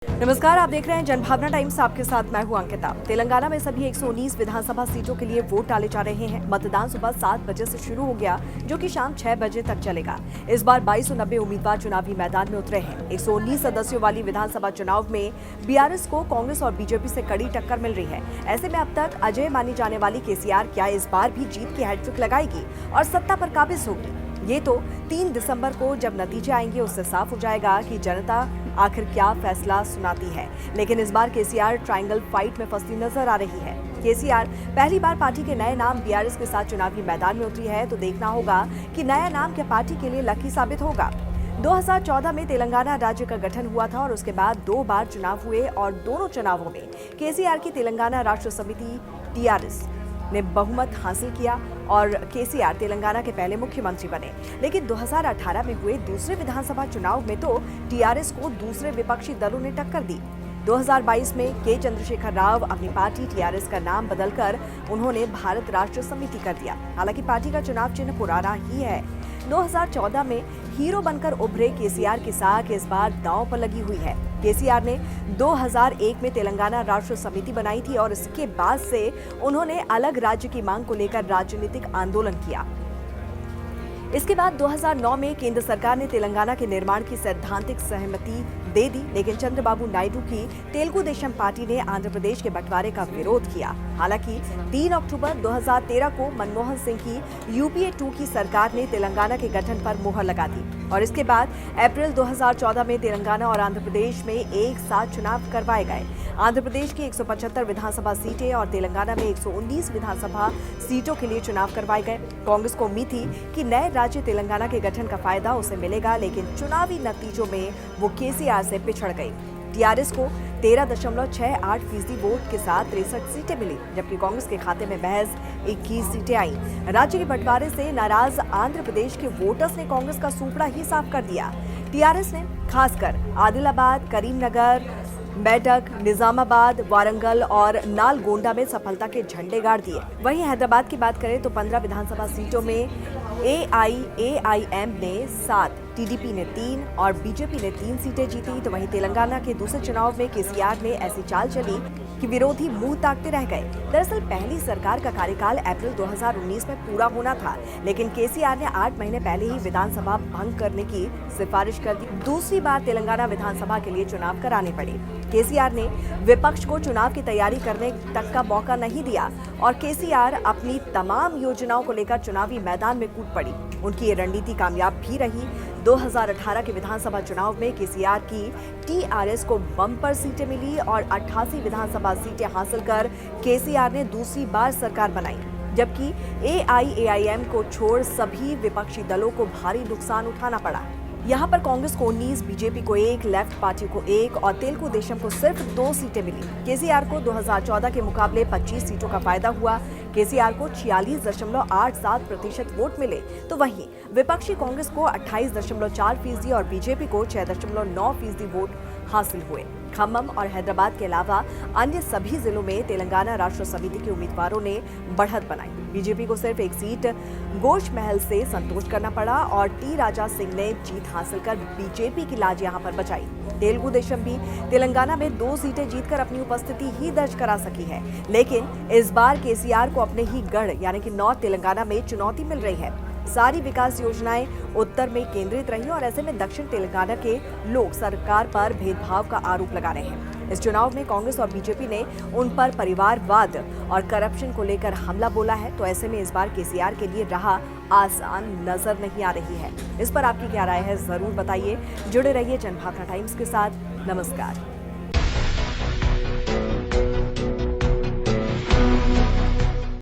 नमस्कार, आप देख रहे हैं जनभावना टाइम्स। आपके साथ मैं हूं अंकिता। तेलंगाना में सभी 119 विधानसभा सीटों के लिए वोट डाले जा रहे हैं। मतदान सुबह 7 बजे से शुरू हो गया, जो कि शाम 6 बजे तक चलेगा। इस बार 2290 उम्मीदवार चुनावी मैदान में उतरे हैं। 119 सदस्यों वाली विधानसभा चुनाव में बीआरएस को कांग्रेस और बीजेपी से कड़ी टक्कर मिल रही है। ऐसे में अब तक अजय मानी जाने वाली केसीआर क्या इस बार भी जीत की हैट्रिक लगाएगी और सत्ता पर काबिज होगी? ये तो 3 दिसंबर को जब नतीजे आएंगे उससे साफ हो जाएगा कि जनता आखिर क्या फैसला सुनाती है। लेकिन इस बार केसीआर ट्रायंगल फाइट में फंसी नजर आ रही है। केसीआर पहली बार पार्टी के नए नाम बीआरएस के साथ चुनावी मैदान में उतरी है, तो देखना होगा कि नया नाम क्या पार्टी के लिए लकी साबित होगा। 2014 में तेलंगाना राज्य का गठन हुआ था और उसके बाद 2 बार चुनाव हुए और दोनों चुनावों में केसीआर की तेलंगाना राष्ट्र समिति टीआरएस ने बहुमत हासिल किया और केसीआर तेलंगाना के पहले मुख्यमंत्री बने। लेकिन 2018 में हुए दूसरे विधानसभा चुनाव में तो टीआरएस को दूसरे विपक्षी दलों ने टक्कर दी। 2022 में के चंद्रशेखर राव अपनी पार्टी टीआरएस का नाम बदलकर उन्होंने भारत राष्ट्र समिति कर दिया। हालांकि पार्टी का चुनाव चिन्ह पुराना ही है। 2014 में हीरो बनकर उभरे केसीआर की साख इस बार दांव पर लगी हुई है। केसीआर ने 2001 में तेलंगाना राष्ट्र समिति बनाई थी और इसके बाद से उन्होंने अलग राज्य की मांग को लेकर राजनीतिक आंदोलन किया। इसके बाद 2009 में केंद्र सरकार ने तेलंगाना के निर्माण की सैद्धांतिक सहमति दे दी, लेकिन चंद्रबाबू नायडू की तेलुगु देशम पार्टी ने आंध्र प्रदेश के बंटवारे का विरोध किया। हालांकि 3 अक्टूबर 2013 को मनमोहन सिंह की यूपीए 2 की सरकार ने तेलंगाना के गठन पर मुहर लगा दी और इसके बाद अप्रैल 2014 में तेलंगाना और आंध्र प्रदेश में एक साथ चुनाव करवाए गए। आंध्र प्रदेश की 175 विधानसभा सीटें और तेलंगाना में 119 विधानसभा सीटों के लिए चुनाव करवाए गए। कांग्रेस को उम्मीद थी कि नए राज्य तेलंगाना के गठन का फायदा उसे मिलेगा, लेकिन चुनावी नतीजों में वो केसीआर से पिछड़ गई। टीआरएस को 13.68% वोट के साथ 63 सीटें मिली, जबकि कांग्रेस के खाते में महज 21 सीटें आई। राज्य के बंटवारे से नाराज आंध्र प्रदेश के वोटर्स ने कांग्रेस का सूपड़ा ही साफ कर दिया। टीआरएस ने खासकर आदिलाबाद, करीमनगर, मेडक, निजामाबाद, वारंगल और नालगोंडा में सफलता के झंडे गाड़ दिए। वहीं हैदराबाद की बात करें तो 15 विधानसभा सीटों में एआईएआईएम ने 7, टीडीपी ने 3 और बीजेपी ने 3 सीटें जीती। तो वहीं तेलंगाना के दूसरे चुनाव में केसीआर ने ऐसी चाल चली कि विरोधी मुंह ताकते रह गए। दरअसल पहली सरकार का कार्यकाल अप्रैल 2019 में पूरा होना था, लेकिन केसीआर ने 8 महीने पहले ही विधानसभा भंग करने की सिफारिश कर दी। दूसरी बार तेलंगाना विधानसभा के लिए चुनाव कराने पड़े। केसीआर ने विपक्ष को चुनाव की तैयारी करने तक का मौका नहीं दिया और केसीआर अपनी तमाम योजनाओं को लेकर चुनावी मैदान में कूद पड़ी। उनकी ये रणनीति कामयाब भी रही। 2018 के विधानसभा चुनाव में केसीआर की टीआरएस को बम्पर सीटें मिली और 88 विधानसभा सीटें हासिल कर केसीआर ने दूसरी बार सरकार बनाई, जबकि एआईएआईएम को छोड़ सभी विपक्षी दलों को भारी नुकसान उठाना पड़ा। यहाँ पर कांग्रेस को 19, बीजेपी को 1, लेफ्ट पार्टी को 1 और तेलुगु देशम को सिर्फ 2 सीटें मिली। केसीआर को 2014 के मुकाबले 25 सीटों का फायदा हुआ। केसीआर को 46.87% वोट मिले, तो वहीं विपक्षी कांग्रेस को 28.4% और बीजेपी को 6.9% वोट हासिल हुए। खम्मम और हैदराबाद के अलावा अन्य सभी जिलों में तेलंगाना राष्ट्र समिति के उम्मीदवारों ने बढ़त बनाई। बीजेपी को सिर्फ 1 सीट गोश महल से संतोष करना पड़ा और टी राजा सिंह ने जीत हासिल कर बीजेपी की लाज यहां पर बचाई। तेलुगु देशम भी तेलंगाना में 2 सीटें जीतकर अपनी उपस्थिति ही दर्ज करा सकी है, लेकिन इस बार केसीआर को अपने ही गढ़ यानी कि नॉर्थ तेलंगाना में चुनौती मिल रही है। सारी विकास योजनाएं उत्तर में केंद्रित रही और ऐसे में दक्षिण तेलंगाना के लोग सरकार पर भेदभाव का आरोप लगा रहे हैं। इस चुनाव में कांग्रेस और बीजेपी ने उन पर परिवारवाद और करप्शन को लेकर हमला बोला है, तो ऐसे में इस बार केसीआर के लिए राह आसान नजर नहीं आ रही है। इस पर आपकी क्या राय है, जरूर बताइए। जुड़े रहिए जनभावना टाइम्स के साथ। नमस्कार।